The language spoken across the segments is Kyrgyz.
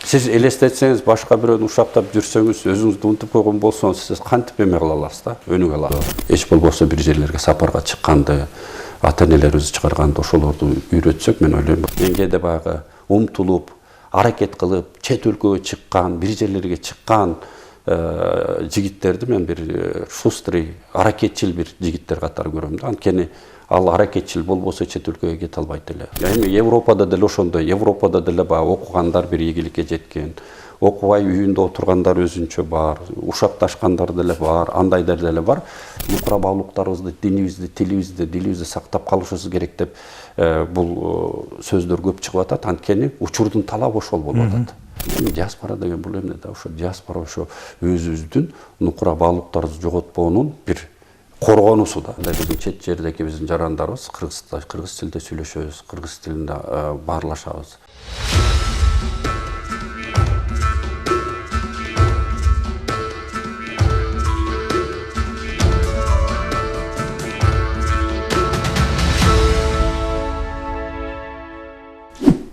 Siz elестетсеңиз, башка бирөөнү ушактап жүрсөңүз, өзүңүздү унутуп койгон болсоңуз, сиз кантип эме кыла аласыз да? Өнүгө аласыз. Эч болбосо бир жерлерге сапарга чыкканды, ата-энелерибиз чыгарганды ошолорду үйрөтсөк, мен ойлойм, кээде баягы умтулуп, аракет кылып, чет өлкөгө чыккан, бир жерлерге чыккан жигиттерди мен бир шустрый, аракетчил бир жигиттер катары көрөм да. Анткени ал аракетчил болбосо чет өлкөгө кете албайт эле. Эми Европада деле ошондой, Европада деле баягы окугандар бир ийгиликке жеткен, окубай үйүндө отургандар өзүнчө бар, ушакташкандар деле бар, андайдар деле бар. Нукура баалуулуктарыбызды, динибизди, тилибизди, дилибизди сактап калышыбыз керек деп бул сөздөр көп чыгып атат. Анткени учурдун талабы ошол болуп атат. Диаспора деген бул эмне да? Ошо диаспора ошо өзүбүздүн нукура баалуулуктарыбызды жоготпоонун бир коргонусу да. Биздин чет жердеги биздин жарандарыбыз кыргыз тилинде сүйлөшөбүз, кыргыз тилинде баарлашабыз.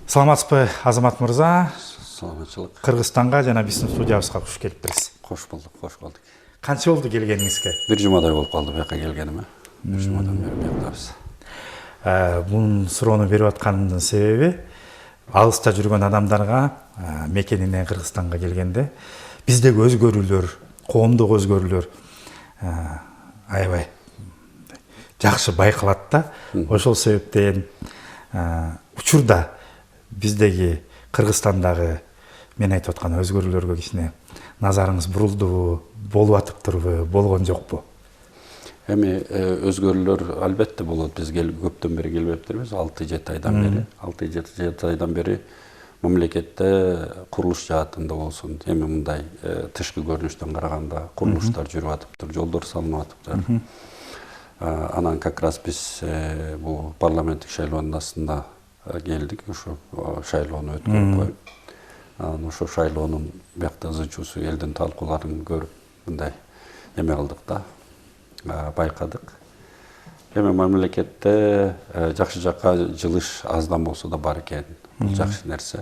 Саламатсызбы, Азамат мырза? Саламатчылык. Кыргызстанга жана биздин студиябызга куш келиптириз. Кош болдук. Канча болду келгениңизге? Бир жумадай болуп калды бияка келгениме. Бир жумадан бери биякдабыз. Бул суроону берип атканымдын себеби алыста жүргөн адамдарга мекенинен Кыргызстанга келгенде биздеги өзгөрүүлөр, коомдук өзгөрүүлөр аябай жакшы байкалат да. Ошол себептен учурда биздеги Кыргызстандагы мен айтып аткан өзгөрүүлөргө кичине назарыңыз бурулдубу, болуп атыптырбы, болгон жокпу? Эми өзгөрүүлөр албетте болот. Биз көптөн бери келбептирбиз, 6-7 айдан бери. 6-7 айдан бери мамлекетте курулуш жаатында болсун, эми мындай тышкы көрүнүштөн караганда курулуштар жүрүп атыптыр, жолдор салынып атыптыр. Анан как раз биз бул парламенттик шайлоонун астында келдик, ошо шайлоону өткөрүп коюп. Ошо шайлоонун биякта ызы-чуусу, элдин талкууларын көрүп, мындай эме кылдык да, байкадык. Эми мамлекетте жакшы жакка жылыш аздан болсо да бар экен. Бул жакшы нерсе.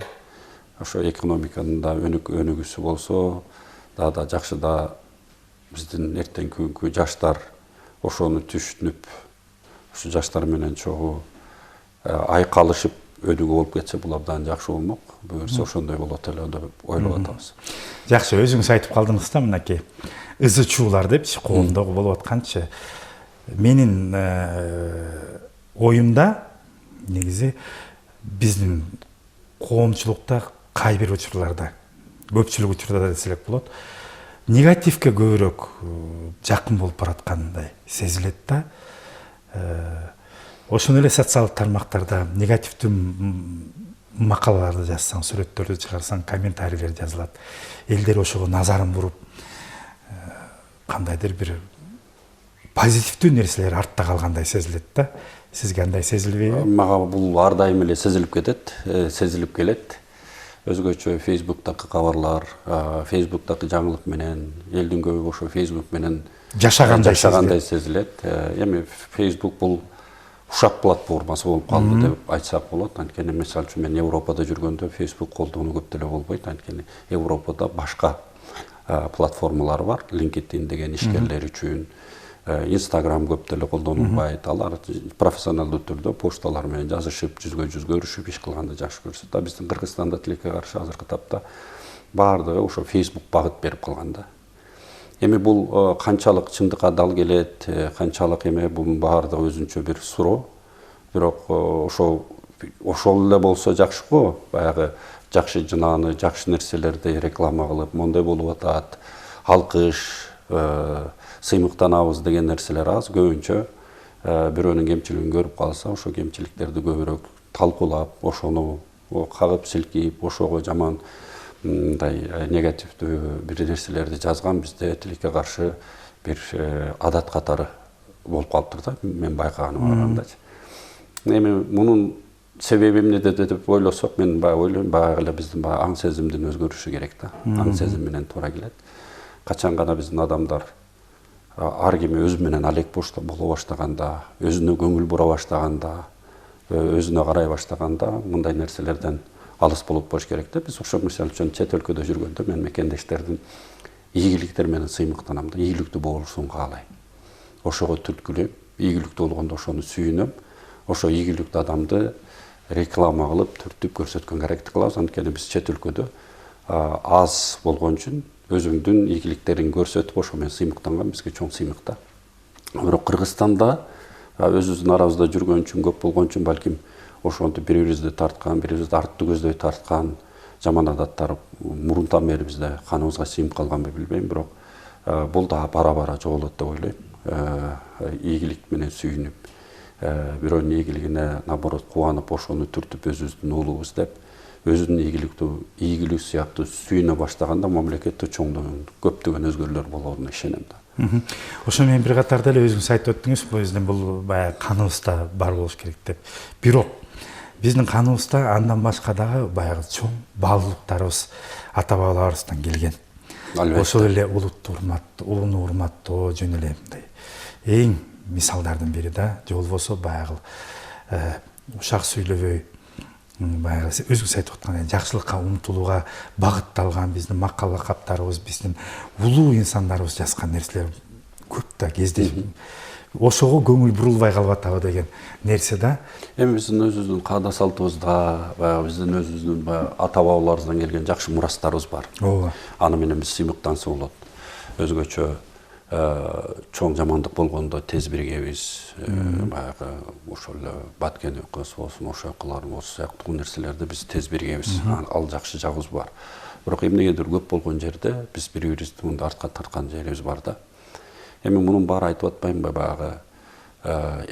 Ошо экономиканын да өнүгүүсү болсо, да жакшы да биздин эртеңки күнгү жаштар ошону түшүнүп, ушу жаштар менен чогуу айкалышып өнүгүү болуп кетсе, бул абдан жакшы болмок. Буюрса ошондой болот эле деп ойлоп атабыз. Жакшы, өзүңүз айтып калдыңыз да, мынакей ызы-чуулар депчи, коомдогу болуп атканчы. Менин оюмда негизи биздин коомчулукта кай бир учурларда, көпчүлүк учурда десек болот, негативге көбүрөөк жакын болуп бараткандай сезилет да. Ошону эле социалдык тармактарда негативдүү макалаларды жазсаң, сүрөттөрдү чыгарсаң, комментарийлер жазылат. Элдер ошого назарын буруп, кандайдыр бир позитивдүү нерселер артта калгандай сезилет да. Сизге андай сезилбейби? Мага бул ар дайым эле сезилип кетет, сезилип келет. Өзгөчө Facebook'тагы кабарлар, Facebook'тагы жаңылык менен, элдин көбү ошо Facebook менен жашагандай сезилет. Эми Facebook бул ушак платформасы болуп калды деп айтсак болот. Анткени мисалы үчүн мен Европада жүргөндө Facebook колдонуу көп деле болбойт. Анткени Европада башка платформалар бар. LinkedIn деген ишкерлер үчүн, Instagram көп деле колдонулбайт. Алар профессионалдуу түрдө почталар менен жазышып, жүзгө-жүз көрүшүп иш кылганды жакшы көрсөт. Биздин Кыргызстанда тилекке каршы азыркы тапта баардыгы ошо Facebook багыт берип калган да. Эми бул канчалык чындыкка дал келет, канчалык эме, бунун баардыгы өзүнчө бир суроо. Бирок ошол эле болсо жакшы го, баягы жакшы жынааны, жакшы нерселерди реклама кылып, мондай болуп атат, алкыш, сыймыктанабыз деген нерселер аз. Көбүнчө бирөөнүн кемчилигин көрүп калса, ошо кемчиликтерди көбүрөөк талкуулап, ошону кагып силкип, ошого жаман мындай негативдүү бир нерселерди жазган бизде тилекке каршы бир адат катары болуп калыптыр да, мен байкаганыма карагандачы. Эми мунун себеби эмнеде деп ойлосок, мен баягы ойлойм, баягы эле биздин аң сезимдин өзгөрүшү керек да. Аң сезим менен туура келет. Качан гана биздин адамдар ар кими өзү менен алек боло баштаганда, өзүнө көңүл бура баштаганда, өзүнө карай баштаганда, мындай нерселерден алыс болуп болуш керек да. Биз ошо мисалы үчүн чет өлкөдө жүргөндө мен мекендештердин ийгиликтери менен сыймыктанам да, ийгиликтүү болушун каалайм. Ошого түрткүлөйм, ийгиликтүү болгондо ошону сүйүнөм. Ошо ийгиликтүү адамды реклама кылып, түртүп көрсөткөнгө аракет кылабыз. Анткени биз чет өлкөдө аз болгон үчүн өзүңдүн ийгиликтериңди көрсөтүп, ошо менен сыймыктанган бизге чоң сыймык да. Бирок Кыргызстанда өзүбүздүн арабызда жүргөн үчүн, көп болгон үчүн балким ошонтип бири-бирибизди тарткан, бири-бирибизди артты көздөй тарткан жаман адаттар мурунтан бери бизде каныбызга сиңип калганбы билбейм, бирок бул да бара-бара жоголот деп ойлойм. Ийгилик менен сүйүнүп, бирөөнүн ийгилигине наоборот кубанып, ошону түртүп өзүбүздүн уулубуз деп, өзүнүн ийгилүү сыяктуу сүйүнө баштаганда мамлекетте чоңдогон көптөгөн өзгөрүүлөр болоруна ишенем да. Ошо менен бир катарда эле өзүңүз айтып өттүңүз, биздин бул баягы каныбызда бар болуш керек деп. Бирок биздин каныбызда андан башка дагы баягы чоң баалуулуктарыбыз ата бабаларыбыздан келген. Ошол эле улутту урматтоо, улууну урматтоо жөн эле мындай эң мисалдардын бири да. Же болбосо баягы ушак сүйлөбөй, баягы өзүңүз айтып аткандай жакшылыкка умтулууга багытталган биздин макал лакаптарыбыз, биздин улуу инсандарыбыз жазган нерселер көп да кезде ошого көңүл бурулбай калып атабы деген нерсе да. Эми биздин өзүбүздүн каада салтыбызда, баягы биздин өзүбүздүн ата бабаларыбыздан келген жакшы мурастарыбыз бар. Ооба. Аны менен биз сыймыктанса болот. Өзгөчө чоң жамандык болгондо тез биригебиз. Баягы ошол эле Баткен ыкыбыз болсун, ошо ыкылар болсун сыяктуу нерселерде биз тез биригебиз. Ал жакшы жагыбыз бар. Бирок эмнегедир көп болгон жерде биз бири-бирибизди мындай артка тарткан жерибиз бар да. Эми мунун баары айтып атпаймынбы, баягы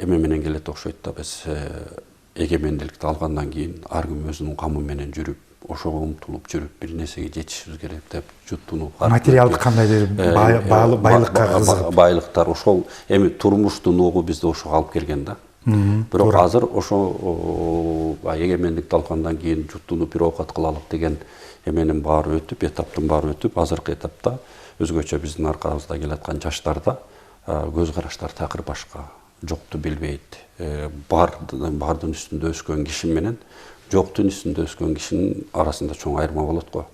эме менен келет окшойт да. Биз эгемендикти алгандан кийин ар ким өзүнүн камы менен жүрүп, ошого умтулуп жүрүп, бир нерсеге жетишибиз керек деп жуттунуп, материалдык кандайдыр байлыкка кызыгып, байлыктар ошол эми турмуштун угу бизди ошого алып келген да. Бирок азыр ошо эгемендикти алгандан кийин жуттунуп бир оокат кылалык деген эменин баары өтүп, этаптын баары өтүп, азыркы этапта өзгөчө биздин аркабызда келаткан жаштарда көз караштар такыр башка. Жокту билбейт. Бардын үстүндө өскөн киши менен жоктун үстүндө өскөн кишинин арасында чоң айырма болот го.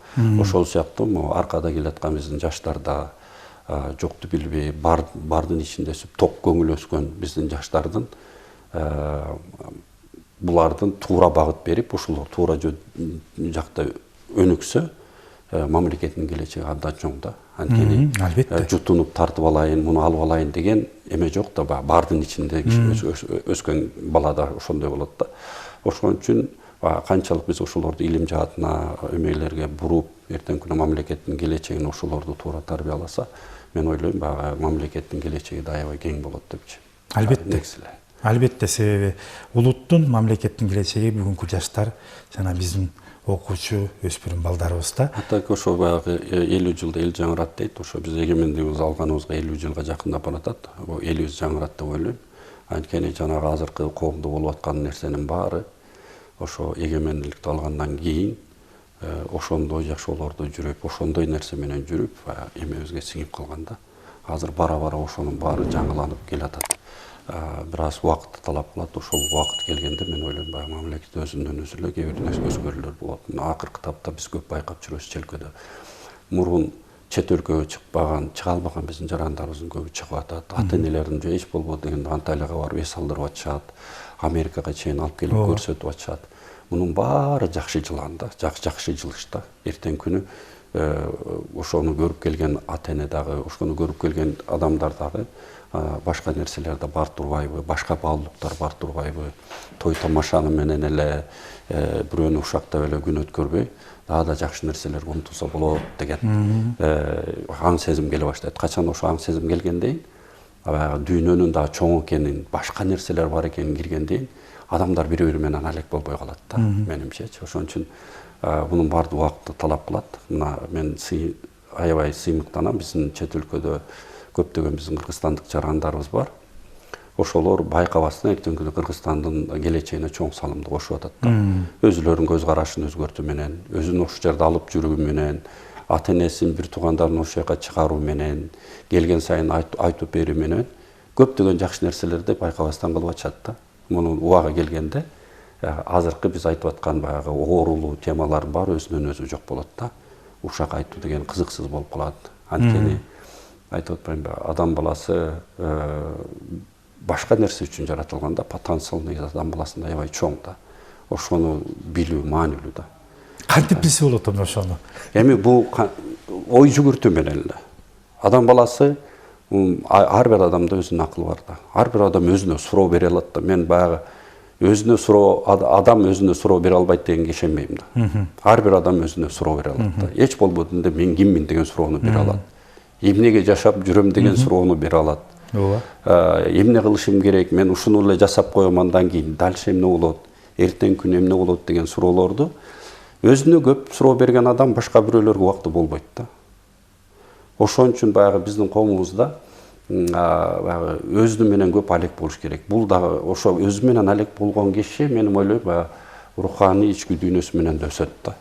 Ошол сыяктуу аркада келаткан биздин жаштарда жокту билбей, бардын ичинде өсүп, ток көңүл өскөн биздин жаштардын булардын туура багыт берип, ушулар туура жакта өнүксө, мамлекеттин келечеги абдан чоң да. Анткени жутунуп тартып алайын, муну алып алайын деген эме жок да. Бардын ичинде өскөн бала да ошондой болот да. Ошон үчүн канчалык биз ошолорду илим жаатына эмелерге буруп, эртеңки күнү мамлекеттин келечегин ошолорду туура тарбияласа, мен ойлойм мамлекеттин келечеги да аябай кең болот депчи. Албетте, себеби улуттун, мамлекеттин келечеги бүгүнкү жаштар жана биздин окуучу өспүрүм балдарыбыз да. Так ошо баягы 50 жылда эл жаңырат дейт. Ошо биз эгемендигибизди алганыбызга 50 жылга жакындап баратат. Элибиз жаңырат деп ойлойм. Анткени жанагы азыркы коомдо болуп аткан нерсенин баары ошо эгемендикти алгандан кийин ошондой жашоолордо жүрүп, ошондой нерсе менен жүрүп, эмебизге сиңип калган да. Азыр бара-бара ошонун баары жаңыланып келатат. Бир аз убакыт талап кылат. Ошол убакыт келгенде мен ойлойм мамлекет өзүнөн өзү эле кээ бир өзгөрүүлөр болот. Акыркы тапта биз көп байкап жүрөбүз челкөдө. Мурун чет өлкөгө чыга албаган биздин жарандарыбыздын көбү чыгып атат. Ата-энелерин же эч болбодо дегенде Анталияга барып эс алдырып атышат. Америкага чейин алып келип көрсөтүп атышат. Мунун баары жакшы жылан да, жакшы жылыш да. Эртең күнү ошону көрүп келген ата-эне дагы, ошону көрүп келген адамдар дагы башка нерселерде бар турбайбы, башка баалуулуктар бар турбайбы, той тамашаны менен эле бирөөнү ушактап эле күн өткөрбөй, дагы да жакшы нерселерге умтулса болот деген аң сезим келе баштайт. Качан ошо аң сезим келгенден кийин, дүйнөнүн дагы чоң экенин, башка нерселер бар экенин киргенден адамдар бири-бири менен алек болбой калат да, менимчечи. Ошон үчүн бунун баардыгы убакытты талап кылат. Мына мен аябай сыймыктанам, биздин чет өлкөдө көптөгөн биздин кыргызстандык жарандарыбыз бар. Ошолор байкабастан эртеңки күнү Кыргызстандын келечегине чоң салымды кошуп атат да. Өзүлөрүнүн көз карашын өзгөртүү менен, өзүн ошол жерде алып жүрүү менен, ата-энесин, бир туугандарын ошол жака чыгаруу менен, келген сайын айтып берүү менен көптөгөн жакшы нерселерди байкабастан кылып атышат да. Мунун убагы келгенде азыркы биз айтып аткан баягы оорулуу темалар бар өзүнөн өзү жок болот да. Ушак айтуу деген кызыксыз болуп калат. Анткени айтып атпаймынбы, адам баласы башка нерсе үчүн жаратылган да, потенциал негизи адам баласында аябай чоң да. Ошону билүү маанилүү да. Кантип билсе болот ошону? Эми бул ой жүгүртүү менен эле. Адам баласы ар бир адамда өзүнүн акылы бар да. Ар бир адам өзүнө суроо бере алат да. Мен баягы өзүнө суроо, адам өзүнө суроо бере албайт дегенге ишенбейм да. Ар бир адам өзүнө суроо бере алат да. Эч болбодунда мен киммин деген суроону бере алат. Эмнеге жашап жүрөм деген суроону бере алат. Эмне кылышым керек, мен ушуну эле жасап коем, андан кийин дальше эмне болот, эртең күнү эмне болот деген суроолорду өзүнө көп суроо берген адам башка бирөөлөргө убакыты болбойт да. Ошон үчүн баягы биздин коомубузда баягы өзү менен көп алек болуш керек. Бул дагы ошо өзү менен алек болгон киши, менин ойлойм, баягы руханий ички дүйнөсү менен да өсөт да.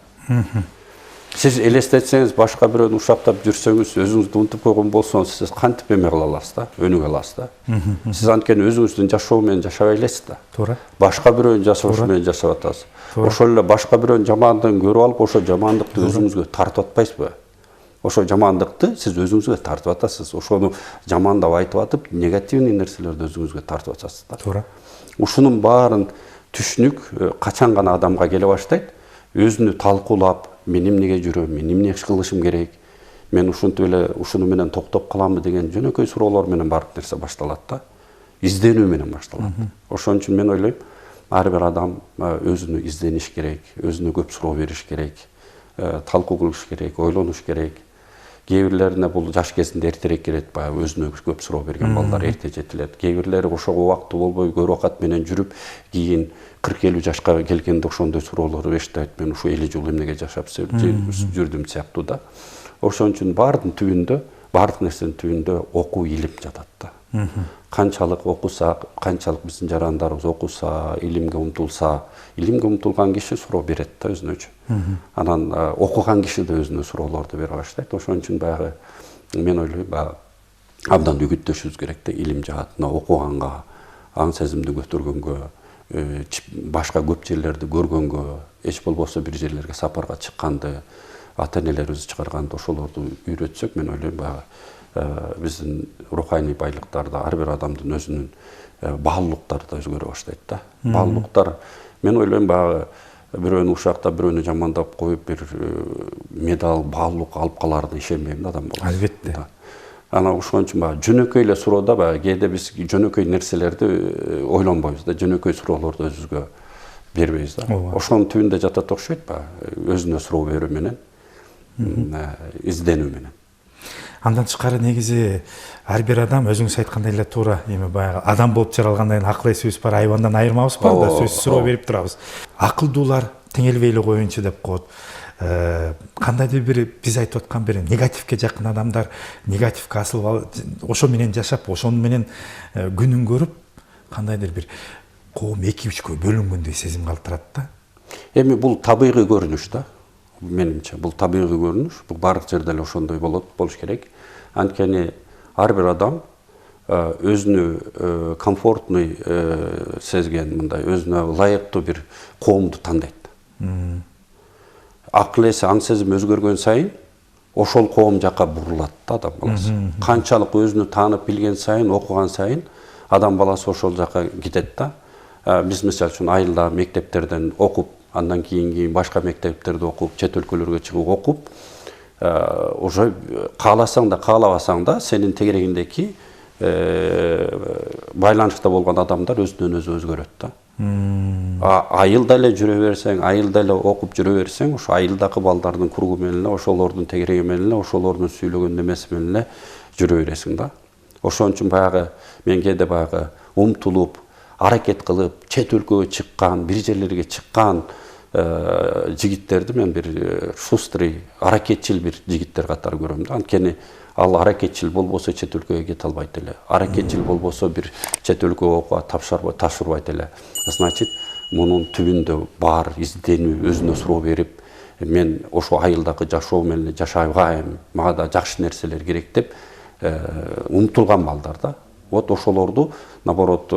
Сиз элестетсеңиз, башка бирөөнү ушактап жүрсөңүз, өзүңүздү унутуп койгон болсоңуз, сиз кантип эме кыла аласыз да, өнүгө аласыз да. Сиз анткени өзүңүздүн жашоо менен жашабай элесиз да. Туура. Башка бирөөнүн жашоосу менен жашап атасыз. Ошол эле башка бирөөнүн жамандыгын көрүп алып, ошо жамандыкты өзүңүзгө тартып атпайсызбы? Ошо жамандыкты сиз өзүңүзгө тартып атасыз. Ошону жамандап айтып атып, негативный нерселерди өзүңүзгө тартып атасыз да. Туура. Ушунун баарын түшүнүк качан гана адамга келе баштайт, өзүнү талкуулап, мен эмнеге жүрөм, мен эмне кылышым керек, мен ушинтип эле ушуну менен токтоп каламбы деген жөнөкөй суроолор менен баардык нерсе башталат да. Изденүү менен башталат. Ошон үчүн мен ойлойм, ар бир адам өзүнү издениш керек, өзүнө көп суроо бериш керек, талкуу кылыш керек, ойлонуш керек. Кээ бирлерине бул жаш кезинде эртерээк келет, баягы өзүнө көп суроо берген балдар эрте жетилет. Кээ бирлери ошого убакыты болбой, көрү убакыт менен жүрүп, кийин 40-50 жашка келгенде ошондой суроолорду эшитет. Мен ушу 50 жыл эмнеге жашап жүрдүм сыяктуу да. Ошон үчүн баардын түбүндө, баардык нерсенин түбүндө окуу, илим жатат да. Канчалык окусак, канчалык биздин жарандарыбыз окуса, илимге умтулган киши суроо берет да өзүнө. Анан окуган киши да өзүнө суроолорду бере баштайт. Ошон үчүн баягы мен ойлойм, абдан үгүттөшүбүз керек да, илим жаатына, окуганга, аң сезимди көтөргөнгө, башка көп жерлерди көргөнгө, эч болбосо бир жерлерге сапарга чыкканды, ата-энелерибиз чыгарганды ошолорду үйрөтсөк, мен ойлойм, баягы биздин руханий байлыктарда ар бир адамдын өзүнүн баалуулуктары да өзгөрө баштайт да. Баалуулуктар, мен ойлойм, баягы бирөөнү ушактап, бирөөнү жамандап коюп, бир медал, баалуулук алып каларына ишенбейм да адам баласы. Албетте. Анан ошон үчүн баягы жөнөкөй эле суроодо, баягы кээде биз жөнөкөй нерселерди ойлонбойбуз да, жөнөкөй суроолорду өзүбүзгө бербейбиз да. Ошонун түбүндө жатат окшойт, баягы өзүнө суроо берүү менен, изденүү менен. Андан тышкары негизи ар бир адам өзүңүз айткандай эле туура, эми баягы адам болуп жаралгандан кийин акыл эсибиз бар, айбандан айырмабыз бар да, сөзсүз суроо берип турабыз. Акылдуулар теңелбей эле коеюнчу деп коет. Кандайдыр бир биз айтып аткан бир негативке жакын адамдар, негативге асылып, ошо менен жашап, ошону менен күнүн көрүп, кандайдыр бир коом 2-3кө бөлүнгөндөй сезим калтырат да. Эми бул табигый көрүнүш да. Менимче, бул табигый көрүнүш, бул бардык жерде эле ошондой болуш керек. Анткени ар бир адам өзүнө комфортный сезген, мындай өзүнө ылайыктуу бир коомду тандайт. Акыл эси, аң сезим өзгөргөн сайын ошол коом жака бурулат да адам баласы. Канчалык өзүнү таанып билген сайын, окуган сайын адам баласы ошол жака кетет да. Биз мисалы үчүн айылда мектептерден окуп, андан кийин башка мектептерде окуп, чет өлкөлөргө чыгып окуп, уже кааласаң да каалабасаң да сенин тегерегиндеки байланышта болгон адамдар өзүнөн өзү өзгөрөт да. Айылда эле жүрө берсең, айылда эле окуп жүрө берсең, ошо айылдагы балдардын кругу менен эле, ошолордун тегереги менен эле, ошолордун сүйлөгөн немеси менен эле жүрө бересиң да. Ошон үчүн баягы мен кээде баягы умтулуп, аракет кылып, чет өлкөгө чыккан, бир жерлерге чыккан жигиттерди мен бир шустрый, аракетчил бир жигиттер катары көрөм да. Анткени ал аракетчил болбосо чет өлкөгө кете албайт эле. Аракетчил болбосо бир чет өлкөгө окууга тапшырбайт эле. Значит, мунун түбүндө бар изденүү, өзүнө суроо берип, мен ошо айылдагы жашоо менен жашабайм, мага да жакшы нерселер керек деп умтулган балдар да. Вот ошолорду наоборот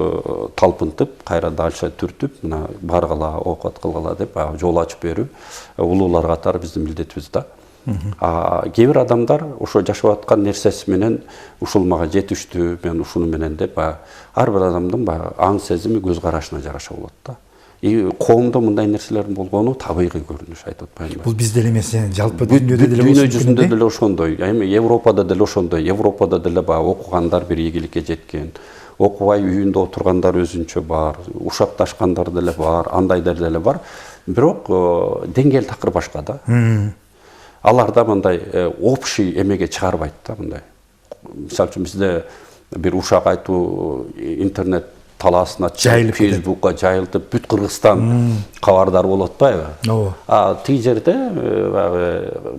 талпынтып, кайра дальше түртүп, мына баргыла, окат кылгыла деп жол ачып берүү улуулар катары биздин милдетибиз да. Кээ бир адамдар ошо жашап аткан нерсеси менен ушул мага жетиштүү, мен ушуну менен деп ар бир адамдын аң сезими, көз карашына жараша болот да. Коомдо мындай нерселердин болгону табигый көрүнүш, айтып атпаймынбы? Бул бизде эле эмес, жалпы дүйнөдө деле дүйнө жүзүндө деле ошондой. Эми Европада деле ошондой. Европада деле окугандар бир ийгиликке жеткен. Окубай үйүндө отургандар өзүнчө бар, ушакташкандар деле бар, андайдар деле бар. Бирок деңгээл такыр башка да. Аларда мындай общий эмеге чыгарбайт да мындай. Мисалы үчүн бизде бир ушак айтуу интернет талаасына чыгып, Facebookка жайылтып, бүт Кыргызстан кабардар болот атпайбы? Ооба. Тиги жерде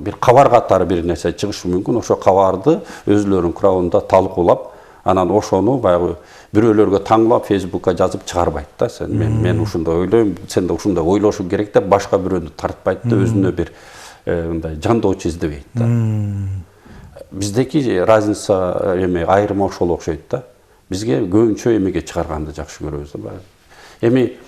бир кабар катары бир нерсе чыгышы мүмкүн. Ошо кабарды өзүлөрүнүн крауында талкуулап, анан ошону баягы бирөөлөргө таңлап Facebookка жазып чыгарбайт да. Мен ушундай ойлойм, сен да ушундай ойлошуң керек деп башка бирөөнү тартпайт да, өзүнө бир мындай жандоочу издебейт да. Биздеки разница айырма ошол окшойт да. Бизге көбүнчө эмеге чыгарганды жакшы көрөбүз да. Эми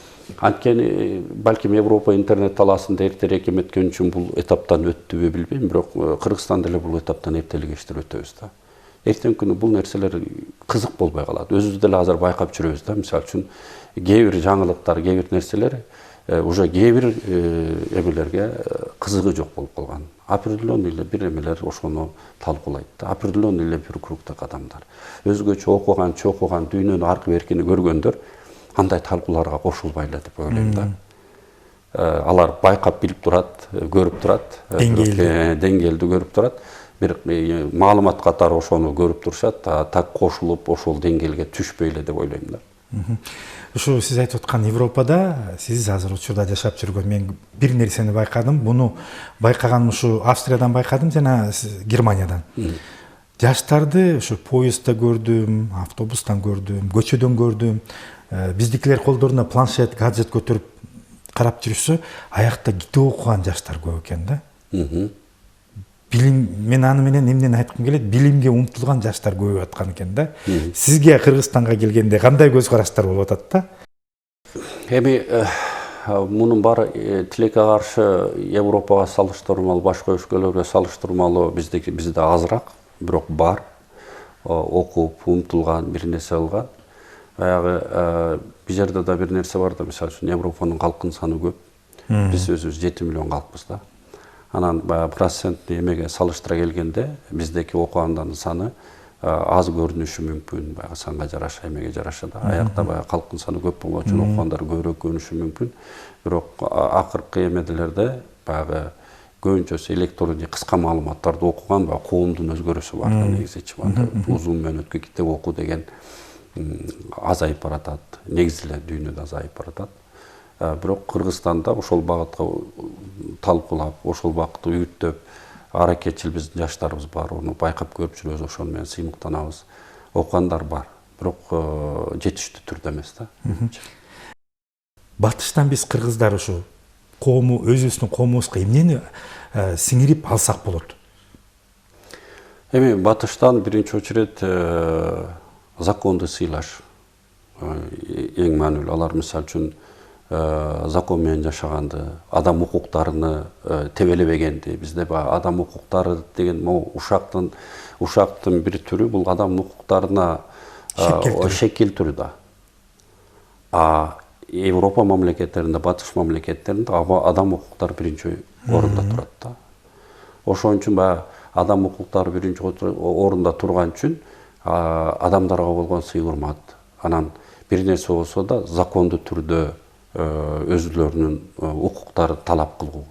анткени балким Европа интернет талаасында эртерээк эметкен үчүн бул этаптан өттүбү билбейм, бирок Кыргызстан деле бул этаптан эртелегештер өтөбүз да. Эртеңки күнү бул нерселер кызык болбой калат. Өзүбүз деле азыр байкап жүрөбүз да. Мисалы үчүн кээ бир жаңылыктар, кээ бир нерселер уже кээ бир эмелерге кызыгы жок болуп калган. Определенный эле бир эмелер ошону талкуулайт да. Определенный эле бир кругтагы адамдар. Өзгөчө окуган, чокуган, дүйнөнүн аркы беркини көргөндөр андай талкууларга кошулбай эле деп ойлойм да. Алар байкап билип турат, көрүп турат, деңгээлди көрүп турат. Бир маалымат катары ошону көрүп турушат, так кошулуп ошол деңгээлге түшпөй эле деп ойлойм да. Ушу сиз айтып аткан Европада, сиз азыр учурда жашап жүргөн, мен бир нерсени байкадым. Буну байкаганым ушу Австриядан байкадым жана Германиядан. Жаштарды ушу поездда көрдүм, автобустан көрдүм, көчөдөн көрдүм. Биздикилер колдоруна планшет, гаджет көтөрүп карап жүрүшсө, аякта китеп окуган жаштар көп экен да. Билим, мен аны менен эмнени айткым келет, билимге умтулган жаштар көбөйүп аткан экен да. Сизге Кыргызстанга келгенде кандай көз караштар болуп атат да? Эми мунун баары тилекке каршы Европага салыштырмалуу, башка өлкөлөргө салыштырмалуу бизде азыраак, бирок бар. Окуп, умтулган, бир нерсе кылган. Баягы бир жерде да бир нерсе бар да, мисалы үчүн Европанын калкынын саны көп. Биз өзүбүз 7 миллион калкпыз да. Анан процентти эмеге салыштыра келгенде биздеки окугандардын саны аз көрүнүшү мүмкүн, баягы санга жараша, эмеге жараша да. Аякта баягы калктын саны көп болгон үчүн окугандар көбүрөөк көрүнүшү мүмкүн. Бирок акыркы эмеделерде баягы көбүнчөсү электрондук кыска маалыматтарды окуган коомдун өзгөрүүсү бар да негизичи. Узун мөөнөткө китеп окуу деген азайып баратат. Негизи эле дүйнөдө азайып баратат. Бирок Кыргызстанда ошол багытка талкуулап, ошол багытты үйүттөп, аракетчил биздин жаштарыбыз бар, ону байкап көрүп жүрөбүз, ошону менен сыймыктанабыз. Окугандар бар, бирок жетиштүү түрдө эмес да. Батыштан биз кыргыздар ушу коому, өзүбүздүн коомубузга эмнени сиңирип алсак болот? Эми батыштан биринчи очередь законду сыйлаш эң маанилүү. Алар мисалы үчүн закон менен жашаганды, адам укуктарыны тебелебегенди. Бизде адам укуктары деген ушактын бир түрү, бул адам укуктарына шек келтирүү да. Европа мамлекеттеринде, батыш мамлекеттеринде адам укуктары биринчи орунда турат да. Ошон үчүн адам укуктары биринчи орунда турган үчүн адамдарга болгон сый урмат, анан бир нерсе болсо да закондуу түрдө өзүлөрүнүн укуктарын талап кылуу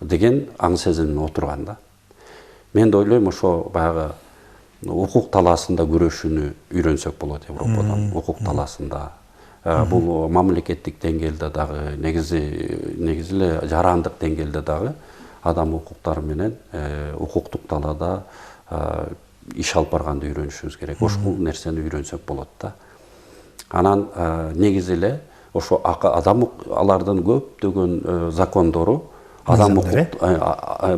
деген аң сезимине отурган да. Мен да ойлойм ошо баягы укук талаасында күрөшүүнү үйрөнсөк болот Европадан, укук талаасында. Бул мамлекеттик деңгээлде дагы, негизи эле жарандык деңгээлде дагы адам укуктары менен укуктук талаада иш алып барганды үйрөнүшүбүз керек. Ошол нерсени үйрөнсөк болот да. Анан негизи эле ошо алардын көптөгөн закондору, адам укук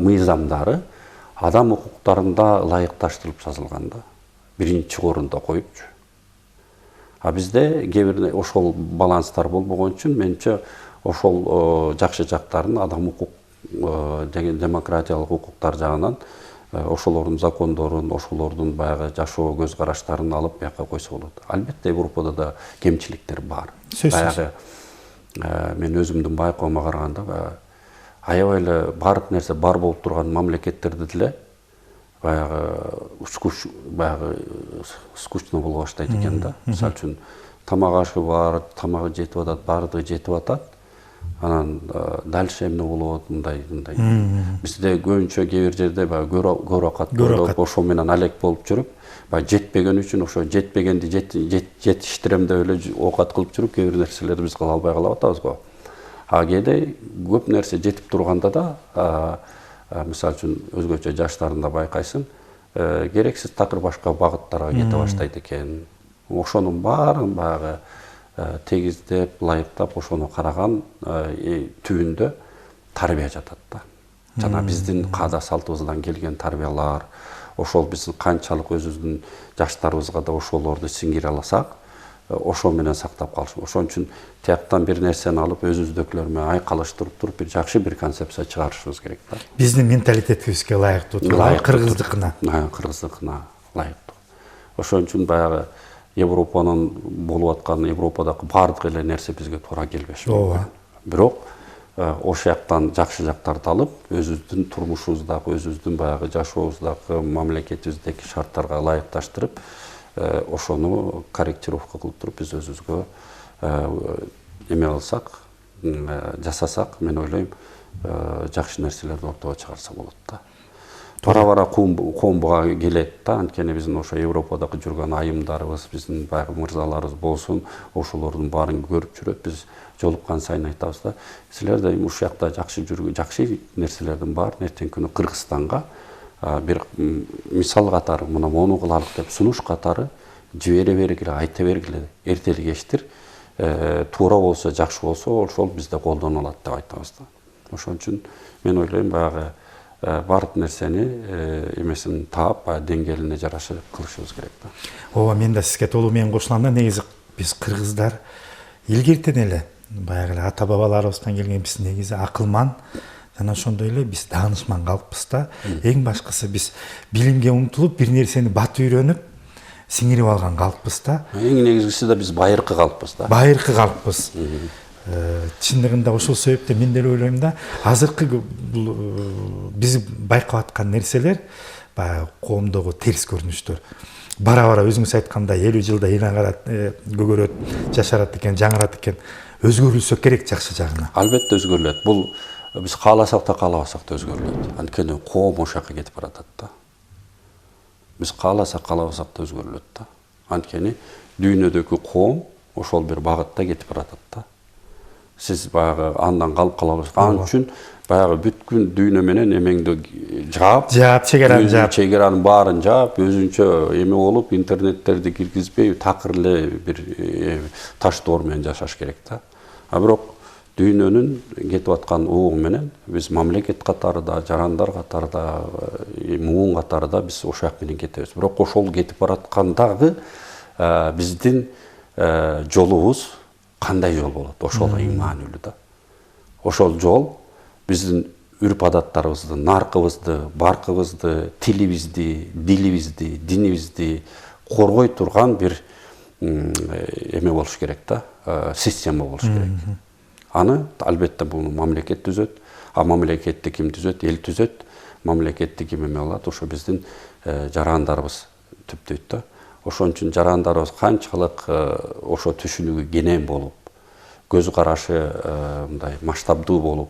мыйзамдары адам укуктарында ылайыкташтырылып жазылган да. Биринчи орунда коюпчу. А бизде кээ бир ошол баланстар болбогон үчүн менимче ошол жакшы жактарын адам укук деген демократиялык укуктар жагынан ошолордун закондорун, ошолордун баягы жашоо көз караштарын алып бияка койсо болот. Албетте Европада да кемчиликтер бар. Баягы мен өзүмдүн байкоома караганда аябай эле баардык нерсе бар болуп турган мамлекеттерде деле баягы скучно боло баштайт экен да. Мисалы үчүн тамак ашы бар, тамагы жетип атат, баардыгы жетип атат. Анан дальше эмне болот, мындай. Бизде көбүнчө кээ бир жерде баягы көрөкат көрүп, ошо менен алек болуп жүрүп, баягы жетпеген үчүн ошо жетпегенди жетиштирем деп эле оокат кылып жүрүп, кээ бир нерселерди биз кыла албай калып атабыз го. А кээде көп нерсе жетип турганда да, мисалы үчүн өзгөчө жаштарында байкайсың, керексиз такыр башка багыттарга кете баштайт экен. Ошонун баарын баягы тегиздеп, ылайыктап, ошону караган түбүндө тарбия жатат да. Жана биздин каада салтыбыздан келген тарбиялар, ошол биздин канчалык өзүбүздүн жаштарыбызга да ошолорду сиңдире алсак, ошол менен сактап калыш. Ошон үчүн тияктан бир нерсени алып өзүбүздүкүлөр менен айкалыштырып туруп бир жакшы бир концепция чыгарышыбыз керек да. Биздин менталитетибизге ылайыктуу, кыргыздыкына. Кыргыздыкына ылайыктуу. Ошон үчүн баягы Европанын болуп аткан, Европадагы баардык эле нерсе бизге туура келбеши мүмкүн. Бирок ошол жактан жакшы жактарды алып, өзүбүздүн турмушубуздагы, өзүбүздүн баягы жашообуздагы, мамлекетибиздеги шарттарга ылайыкташтырып, ошону корректировка кылып туруп биз өзүбүзгө эме кылсак, жасасак, мен ойлойм, жакшы нерселерди ортого чыгарса болот да. Бара-бара коомбуга келет да, анткени биздин ошо Европадагы жүргөн айымдарыбыз, биздин баягы мырзаларыбыз болсун, ошолордун баарын көрүп жүрөт. Биз жолуккан сайын айтабыз да, силер да ушул жакта жакшы нерселердин бар, эртең күнү Кыргызстанга бир мисал катары, мына мону кылалык деп сунуш катары жибере бергиле, айта бергиле, эртели кечтир туура болсо, жакшы болсо, ошол бизде колдонулат деп айтабыз да. Ошон үчүн мен ойлойм, баягы баардык нерсени эмесин таап, деңгээлине жараша кылышыбыз керек да. Ооба, мен да сизге толук менен кошулам да. Негизи биз кыргыздар илгертен эле баягы эле ата бабаларыбыздан келген биз негизи акылман жана ошондой эле биз даанышман калыппыз да. Эң башкысы биз билимге умтулуп, бир нерсени бат үйрөнүп, сиңирип алган калыппыз да. Эң негизгиси да биз байыркы калыппыз да. Байыркы калыппыз. Чындыгында ошол себептен мен деле ойлойм да, азыркы биз байкап аткан нерселер баягы коомдогу терс көрүнүштөр. Бара-бара өзүңүз айткандай 50 жылда ыйнагат, көгөрөт, жашарат экен, жаңырат экен. Өзгөрүлсө керек жакшы жагына. Албетте өзгөрүлөт. Бул биз кааласак да каалабасак да өзгөрүлөт. Анткени коом ошол жака кетип баратат да. Биз кааласак каалабасак да өзгөрүлөт да. Анткени дүйнөдөгү коом ошол бир багытта кетип баратат да. Сиз баягы андан калып калабыз. Ал үчүн баягы бүткүл дүйнө менен эмеңди жаап, чегеранын баарын жаап, өзүнчө эме болуп, интернеттерди киргизбей, такыр эле бир таш доор менен жашаш керек да. А бирок дүйнөнүн кетип аткан угу менен биз мамлекет катарында, жарандар катарында, муун катарында биз ошол жак менен кетебиз. Бирок ошол кетип бараткандагы биздин жолубуз кандай жол болот? Ошол эң маанилүү да. Ошол жол биздин үрп адаттарыбызды, наркыбызды, баркыбызды, тилибизди, дилибизди, динибизди коргой турган бир эме болуш керек да, система болуш керек. Аны албетте буну мамлекет түзөт, а мамлекетти ким түзөт? Эл түзөт. Мамлекетти ким эме кылат? Ошо биздин жарандарыбыз түптөйт да. Ошон үчүн жарандарыбыз канчалык ошо түшүнүгү кенен болуп, көз карашы мындай масштабдуу болуп,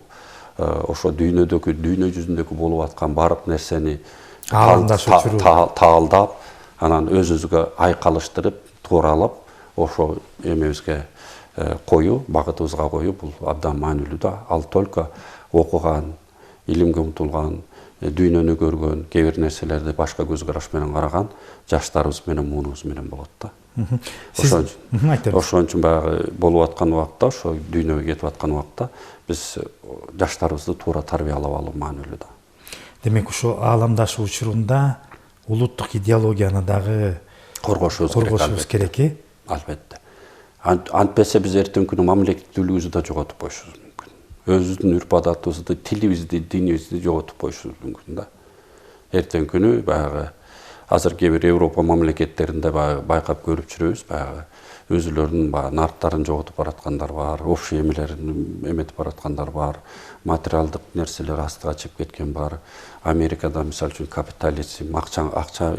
ошо дүйнөдөгү, дүйнө жүзүндөгү болуп аткан баардык нерсени таалдап, анан өзүбүзгө айкалыштырып, тууралап, ошо эмебизге коюу, багытыбызга коюу бул абдан маанилүү да. Ал только окуган, илимге умтулган, дүйнөнү көргөн, кээ бир нерселерди башка көз караш менен караган жаштарыбыз менен, муунубуз менен болот да. Ошон үчүн баягы болуп аткан убакта, ошо дүйнөгө кетип аткан убакта биз жаштарыбызды туура тарбиялап алуу маанилүү да. Демек ушул ааламдашуу учурунда улуттук идеологияны дагы коргошубуз керек. Албетте. Антпесе биз эртең күнү мамлекеттүүлүгүбүздү да жоготуп коюшубуз мүмкүн. Өзүбүздүн үрп адатыбызды, тилибизди, динибизди жоготуп коюшубуз мүмкүн да. Эртең күнү баягы азыр кээ бир Европа мамлекеттеринде байкап көрүп жүрөбүз, баягы өзүлөрүнүн нарттарын жоготуп бараткандар бар, общий эмелерин эметип бараткандар бар, материалдык нерселер астыга чыгып кеткен бар. Америкада мисалы үчүн капитализм, акча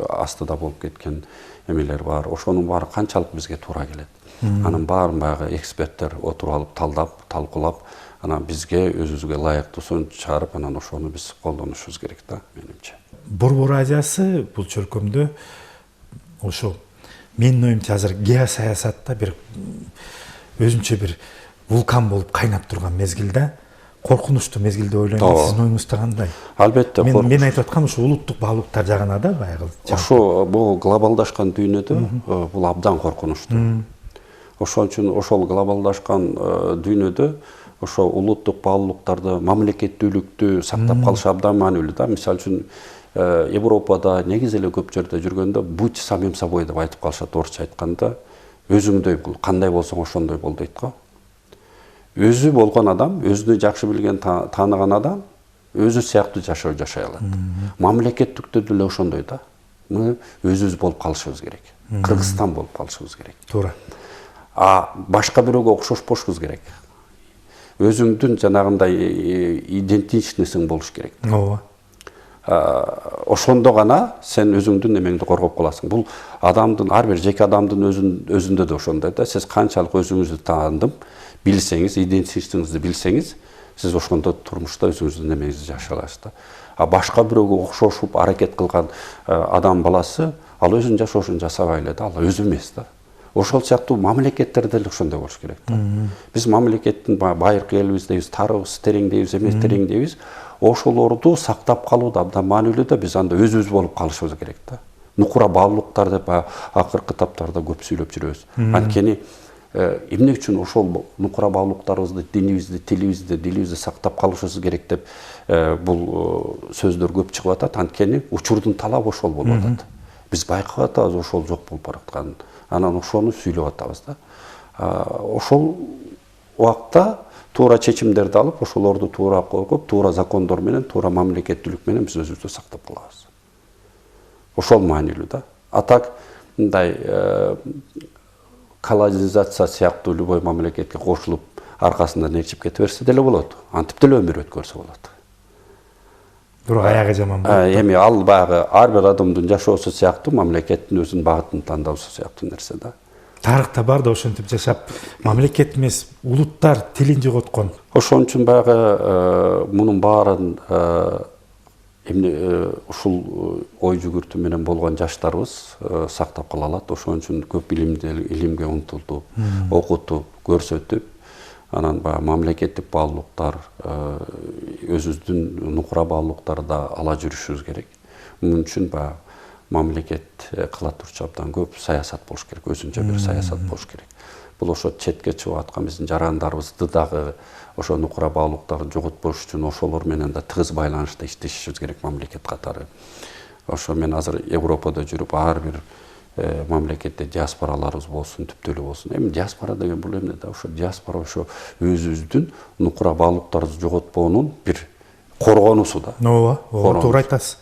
астыда болуп кеткен эмелер бар. Ошонун баары канчалык бизге туура келет. Анын баарын баягы эксперттер отуруп алып, талдап, талкуулап, анан бизге өзүбүзгө ылайыктуусун чыгарып, анан ошону биз колдонушубуз керек да, менимче. Борбор Азиясы бул чөлкөмдө ошол менин оюмча азыр геосаясатта бир өзүнчө бир вулкан болуп кайнап турган мезгилде, коркунучтуу мезгилде ойлойм. Сиздин оюңузда кандай? Албетте. Мен айтып аткам ушу улуттук баалуулуктар жагына да баягы. Ошо бул глобалдашкан дүйнөдө бул абдан коркунучтуу. Ошон үчүн ошол глобалдашкан дүйнөдө ошо улуттук баалуулуктарды, мамлекеттүүлүктү сактап калыш абдан маанилүү да. Мисалы үчүн Европада негизи эле көп жерде жүргөндө будь самим собой деп айтып калышат, орусча айтканда, өзүңдөй бул, кандай болсоң ошондой бол дейт го. Өзү болгон адам, өзүнү жакшы билген, тааныган адам өзү сыяктуу жашоо жашай алат. Мамлекеттүүлүктө деле ошондой да. Мы өзүбүз болуп калышыбыз керек. Кыргызстан болуп калышыбыз керек. Туура. Башка бирөөгө окшошпошубуз керек. Өзүңдүн жанагындай идентичностьң болуш керек. Ооба. Ошондо гана сен өзүңдүн эмеңди коргоп каласың. Бул адамдын, ар бир жеке адамдын өзүндө да ошондой да. Сиз канчалык өзүңүздү таандым, билсеңиз, идентичностьңизди билсеңиз, сиз ошондо турмушта өзүңүздүн эмеңизди жашай аласыз да. Башка бирөөгө окшошуп аракет кылган адам баласы, ал өзүнүн жашоошун жасабай эле да, ал өзү эмес да. Ошол сыяктуу мамлекеттерде деле ошондой болуш керек да. Биз мамлекеттин байыркы элибиз дейбиз, тарыбыз терең дейбиз, эмес терең дейбиз. Ошолорду сактап калуу да абдан маанилүү да, биз анда өзүбүз болуп калышыбыз керек да. Нукура баалуулуктар деп акыркы таптарда көп сүйлөп жүрөбүз. Анткени эмне үчүн ошол нукура баалуулуктарыбызды, динибизди, тилибизди, дилибизди сактап калышыбыз керек деп бул сөздөр көп чыгып атат. Анткени учурдун талабы ошол болуп атат. Биз байкап атабыз ошол жок болуп баратканын. Анан ошону сүйлөп атабыз да. Ошол убакта туура чечимдерди алып, ошолорду туура койгоп, туура закондор менен, туура мамлекеттүүлүк менен биз өзүбүздү сактап калабыз. Ошол маанилүү да. Атак мындай колонизация сыяктуу любой мамлекетке кошулуп, аркасынан ээрчип кете берсе деле болот. Антип деле өмүр өткөрсө болот. Бирок аягы жаман болот. Эми ал баягы ар бир адамдын жашоосу сыяктуу, мамлекеттин өзүнүн багытын тандоосу сыяктуу нерсе да. Тарыхта бар да ошентип жашап, мамлекет эмес, улуттар тилин жоготкон. Ошон үчүн баягы мунун баарын ушул ой жүгүртүү менен болгон жаштарыбыз сактап кала алат. Ошон үчүн көп илимге умтултуп, окутуп, көрсөтүп, анан баягы мамлекеттик баалуулуктар, өзүбүздүн нукура баалуулуктарды да ала жүрүшүбүз керек. Мун үчүн баягы мамлекет кыла турчу абдан көп саясат болуш керек, өзүнчө бир саясат болуш керек. Бул ошо четке чыгып аткан биздин жарандарыбызды дагы ошо нукура баалуулуктарды жоготпош үчүн ошолор менен да тыгыз байланышта иштешибиз керек мамлекет катары. Ошо мен азыр Европада жүрүп, ар бир мамлекетте диаспораларыбыз болсун, түптөлүү болсун. Эми диаспора деген бул эмне да? Ошо диаспора ошо өзүбүздүн нукура баалуулуктарды жоготпоонун бир коргонусу да. Ооба, туура айтасыз.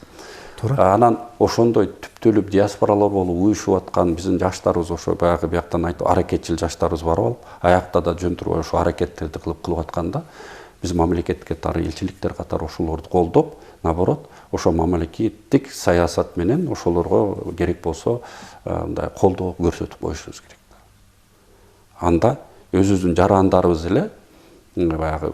Анан ошондой түптөлүп диаспоралар болуп уюшуп аткан биздин жаштарыбыз, ошо баягы бияктан айтып аракетчил жаштарыбыз бар болуп, аякта да жөн турбай ошо аракеттерди кылып атканда, биз мамлекет катары, элчиликтер катары ошолорду колдоп, наоборот, ошо мамлекеттик саясат менен ошолорго керек болсо мындай колдоо көрсөтүп коюшубуз керек. Анда өзүбүздүн жарандарыбыз эле баягы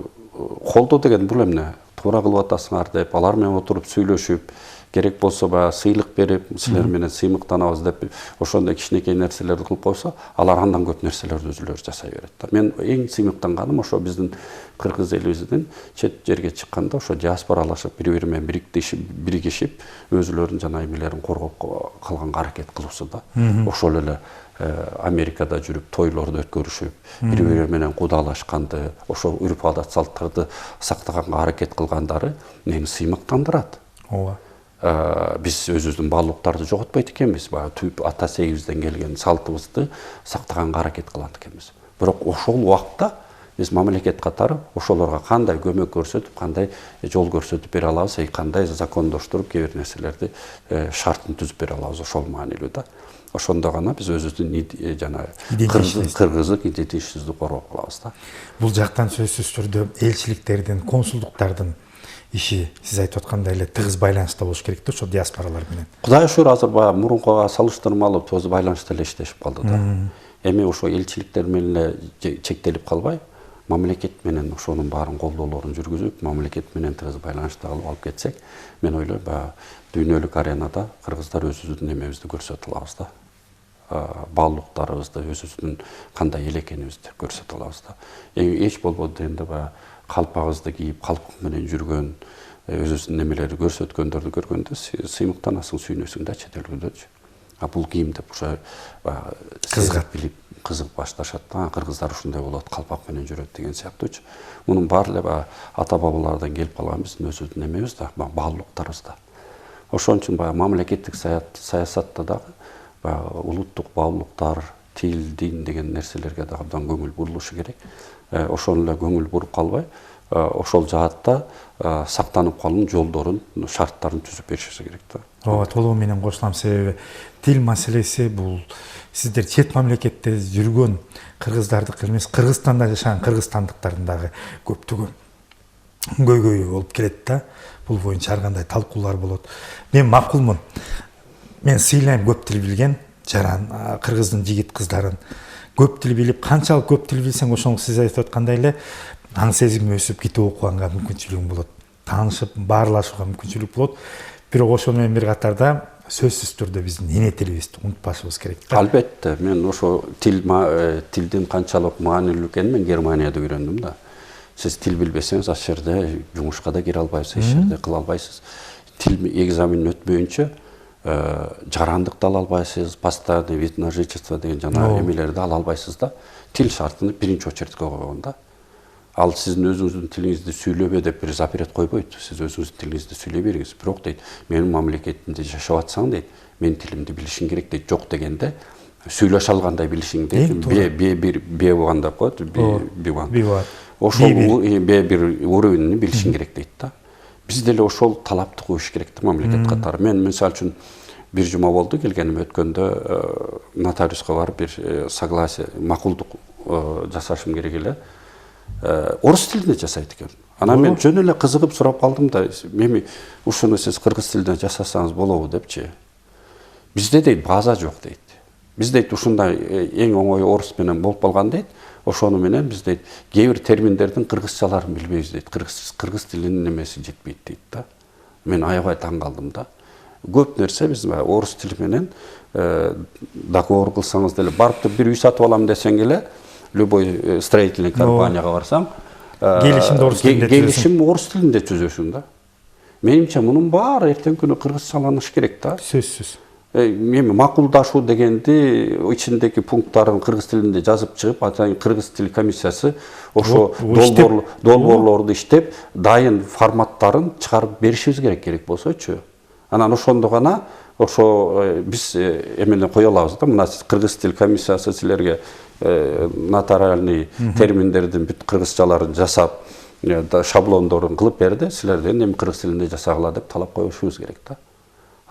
колдоо деген бул эмне? Туура кылып атасыңар деп, алар менен отуруп сүйлөшүп, керек болсо баягы сыйлык берип, силер менен сыймыктанабыз деп, ошондой кичинекей нерселерди кылып койсо, алар андан көп нерселерди өзүлөрү жасай берет. Мен эң сыймыктанганым ошо биздин кыргыз элибиздин чет жерге чыкканда ошо диаспоралашып, бири-бири менен биригишип, өзүлөрүнүн жана эмелерин коргоп калганга аракет кылуусу да. Ошол эле Америкада жүрүп тойлорду өткөрүшүп, бири-бири менен кудалашканды, ошо үрп адат салттарды сактаганга аракет кылгандары мени сыймыктандырат. Ооба. биз өзүбүздүн баалуулуктарды жоготпойт экенбиз, баягы түп ата сегибизден келген салтыбызды сактаганга аракет кылат экенбиз. Бирок ошол убакта биз мамлекет катары ошолорго кандай көмөк көрсөтүп, кандай жол көрсөтүп бере алабыз, кандай закондоштуруп кээ бир нерселерди шартын түзүп бере алабыз, ошол маанилүү да. Ошондо гана биз өзүбүздүн жана кыргыздык идентичностубузду коргоп калабыз да. Бул жактан сөзсүз түрдө элчиликтердин, консулдуктардын иши сиз айтып аткандай эле тыгыз байланышта болуш керек да, ошо диаспоралар менен. Кудайга шүгүр, азыр баягы мурункуга салыштырмалуу тоз байланышта эле иштешип калды да. Эми ошо элчиликтер менен эле чектелип калбай, мамлекет менен ошонун баарын колдоолорун жүргүзүп, мамлекет менен тыгыз байланышта кылып алып кетсек, мен ойлойм, баягы дүйнөлүк аренада кыргыздар өзүбүздүн немебизди көрсөтө алабыз да. Баалуулуктарыбызды, өзүбүздүн кандай эл экенибизди көрсөтө алабыз да. Эч болбоду дегенде баягы калпагыбызды кийип, калпак менен жүргөн, өзүбүздүн немелерди көрсөткөндөрдү көргөндө сыймыктанасың, сүйүнөсүң да чет өлкөдөгүчү. Бул кийим деп ошо кызыгып билип, кызыгып башташат да. Кыргыздар ушундай болот, калпак менен жүрөт деген сыяктуучу. Мунун баары эле ата бабалардан келип калган биздин өзүбүздүн немебиз да, баалуулуктарыбыз да. Ошон үчүн баягы мамлекеттик саясатта дагы улуттук баалуулуктар, тил, дин деген нерселерге дагы абдан көңүл бурулушу керек. Ошону эле көңүл буруп калбай, ошол жаатта сактанып калуунун жолдорун, шарттарын түзүп беришибиз керек да. Ооба, толугу менен кошулам. Себеби тил маселеси бул сиздер чет мамлекетте жүргөн кыргыздардыкы эмес, Кыргызстанда жашаган кыргызстандыктардын дагы көптөгөн көйгөйү болуп келет да. Бул боюнча ар кандай талкуулар болот. Мен макулмун. Мен сыйлайм көп тил билген жаран кыргыздын жигит кыздарын. Көп тил билип, канчалык көп тил билсең, ошону сиз айтып аткандай эле аң сезим өсүп, китеп окуганга мүмкүнчүлүгүң болот. Таанышып, баарлашууга мүмкүнчүлүк болот. Бирок ошону менен бир катарда сөзсүз түрдө биздин эне тилибизди унутпашыбыз керек да. Албетте, мен ошо тилдин канчалык маанилүү экенин мен Германияда үйрөндүм да. Сиз тил билбесеңиз, ал жерде жумушка да кире албайсыз, эч жерде кыла албайсыз. Тил экзаменин өтпөйүнчө жарандыкты ала албайсыз, постоянный вид на жительство деген жана эмелерди ала албайсыз да. Тил шартын биринчи очередке койгон да. Ал сиздин өзүңүздүн тилиңизди сүйлөбө деп бир запрет койбойт. Сиз өзүңүздүн тилиңизди сүйлөй бериңиз. Бирок дейт, менин мамлекетимде жашап атсаң дейт, менин тилимди билишиң керек дейт. Жок дегенде сүйлөшө алгандай билишиң дейт. B1 деп коет, B1. Ошол B1 уровенин билишиң керек дейт да. Биз деле ошол талапты коюш керек да мамлекет катары. Мен мисалы үчүн бир жума болду келгеним, өткөндө нотариуска барып бир согласие, макулдук жасашым керек эле. Орус тилинде жасайт экен. Анан мен жөн эле кызыгып сурап калдым да, эми ушуну сиз кыргыз тилинде жасасаңыз болобу депчи. Бизде дейт база жок дейт. Биз дейт ушундай эң оңой орус менен болуп калган дейт. Ошону менен биз дейт кээ бир терминдердин кыргызчаларын билбейбиз дейт. Кыргыз тилинин немеси жетпейт дейт да. Мен аябай таң калдым да. Көп нерсе биз орус тили менен договор кылсаңыз деле, барып бир үй сатып алам десең эле, любой строительный компанияга барсаң, келишим орус тилинде түзөсүң да. Менимче мунун баары эртең күнү кыргызчаланыш керек да. Сөзсүз. Эми макулдашуу дегенди ичиндеги пункттарын кыргыз тилинде жазып чыгып, атайын кыргыз тил комиссиясы ошо долбоорлорду иштеп, дайын форматтарын чыгарып беришибиз керек болсочу. Анан ошондо гана ошо биз эмени кое алабыз да. Мына кыргыз тил комиссиясы силерге нотариальный терминдердин бүт кыргызчаларын жасап, шаблондорун кылып берди, силерден эми кыргыз тилинде жасагыла деп талап коюшубуз керек да.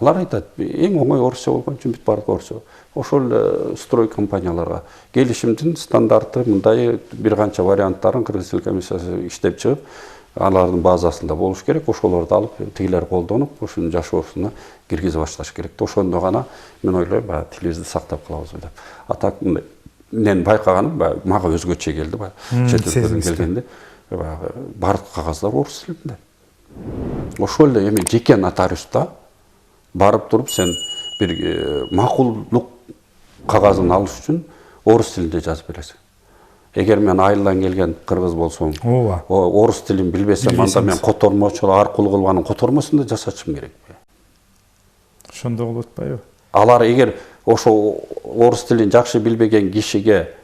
Алар айтат, эң оңой орусча болгон үчүн бүт баардык орусча. Ошол строй компанияларга келишимдин стандарты мындай бир канча варианттарын кыргыз тил комиссиясы иштеп чыгып, алардын базасында болуш керек. Ошолорду алып, тигилер колдонуп, ошонун жашоосуна киргизе башташ керек. Ошондо гана мен ойлойм, тилибизди сактап калабыз деп. Атак мен байкаганым, мага өзгөчө келди, чет өлкөдөн келгенде, баардык кагаздар орус тилинде. Ошол эле эми жеке нотариуста барып туруп сен бир макулдук кагазын алыш үчүн орус тилинде жазып бересиң. Эгер мен айылдан келген кыргыз болсом, орус тилин билбесем, анда мен котормочу аркылуу кылганын котормосун да жасатышым керек. Ошондо болуп атпайбы? Алар эгер ошо орус тилин жакшы билбеген кишиге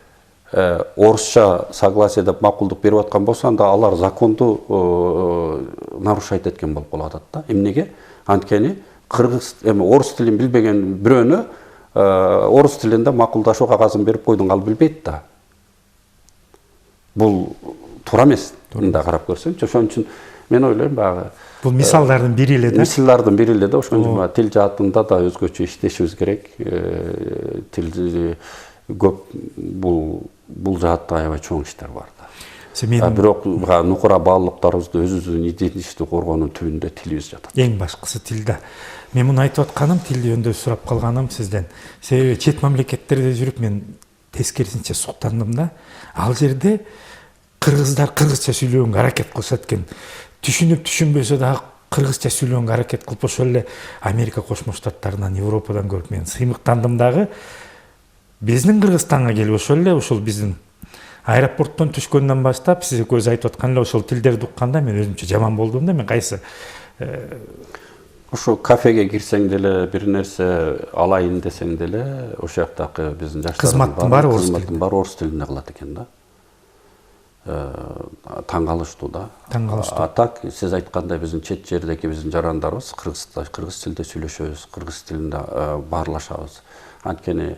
орусча согласие деп макулдук берип аткан болсо, анда алар законду нарушать эткен болуп калат да. Эмнеге? Анткени кыргыз эми орус тилин билбеген бирөөнү орус тилинде макулдашуу кагазын берип койдуң, ал билбейт да. Бул туура эмес. Мында карап көрсөңчү. Ошон үчүн мен ойлойм баягы бул мисалдардын бири эле да. Мисалдардын бири эле да. Ошон үчүн тил жаатында да өзгөчө иштешибиз керек. Тил көп бул жаатта аябай чоң иштер бар да. Бирок нукура баалуулуктарыбызды өзүбүздүн идентичти коргоонун түбүндө тилибиз жатат. Эң башкысы тил да. Мен муну айтып атканым, тил жөнүндө сурап калганым сизден. Себеби чет мамлекеттерде жүрүп мен тескерисинче суктандым да. Ал жерде кыргыздар кыргызча сүйлөгөнгө аракет кылышат экен. Түшүнүп түшүнбөсө дагы кыргызча сүйлөгөнгө аракет кылып ошол эле Америка Кошмо Штаттарынан, Европадан көрүп мен сыймыктандым дагы. Биздин Кыргызстанга келип ошол биздин аэропорттон түшкөндөн баштап сиз экөөбүз айтып аткан эле ошол тилдерди укканда мен өзүмчө жаман болдум да. Мен кайсы ошо кафеге кирсең деле, бир нерсе алайын десең деле, ошол жактагы биздин жаштардын баары орус тилинде кылат экен да. Таң калыштуу да. А так сиз айткандай биздин чет жердеги биздин жарандарыбыз кыргыз тилинде сүйлөшөбүз, кыргыз тилинде баарлашабыз. Анткени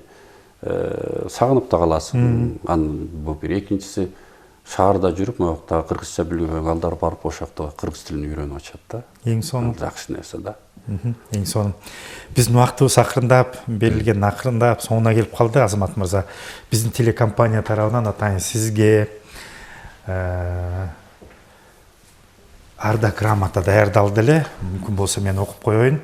сагынып да каласың. Бул бир. Экинчиси, шаарда жүрүп, могакта кыргызча билбеген балдар барып ошол жакта кыргыз тилин үйрөнүп атышат да. Эң сонун жакшы нерсе да. Эң сонун. Биздин убактыбыз акырындап, берилген акырындап соңуна келип калды. Азамат мырза, биздин телекомпания тарабынан атайын сизге Ардак грамота даярдалды эле. Мүмкүн болсо мен окуп коеюн.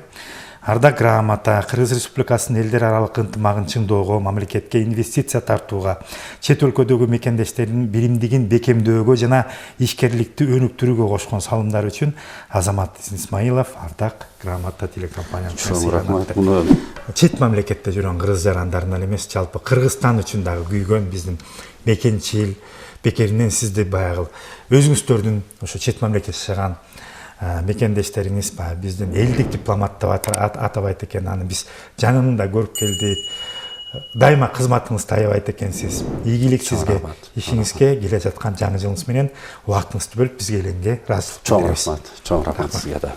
Ардак грамота Кыргыз Республикасынын элдер аралык ынтымагын чыңдоого, мамлекетке инвестиция тартууга, чет өлкөдөгү мекендештердин биримдигин бекемдөөгө жана ишкерликти өнүктүрүүгө кошкон салымдары үчүн Азамат Исмаилов Ардак грамота телекомпаниясына рахмат. Чет мамлекетте жүргөн кыргыз жарандарына эле эмес, жалпы Кыргызстан үчүн дагы күйгөн биздин мекенчил бекеринен сизди баягы өзүңүздөрдүн ошо чет мамлекетте жашаган мекендештериңиз биздин элдик дипломат деп атабайт экен. Аны биз жанында көрүп келдик. Дайыма кызматыңызды аябайт экенсиз. Ийгилик сизге, ишиңизге, келе жаткан жаңы жылыңыз менен убактыңызды бөлүп бизге келгенге ыраазычылык билдиребиз. Чоң рахмат сизге да.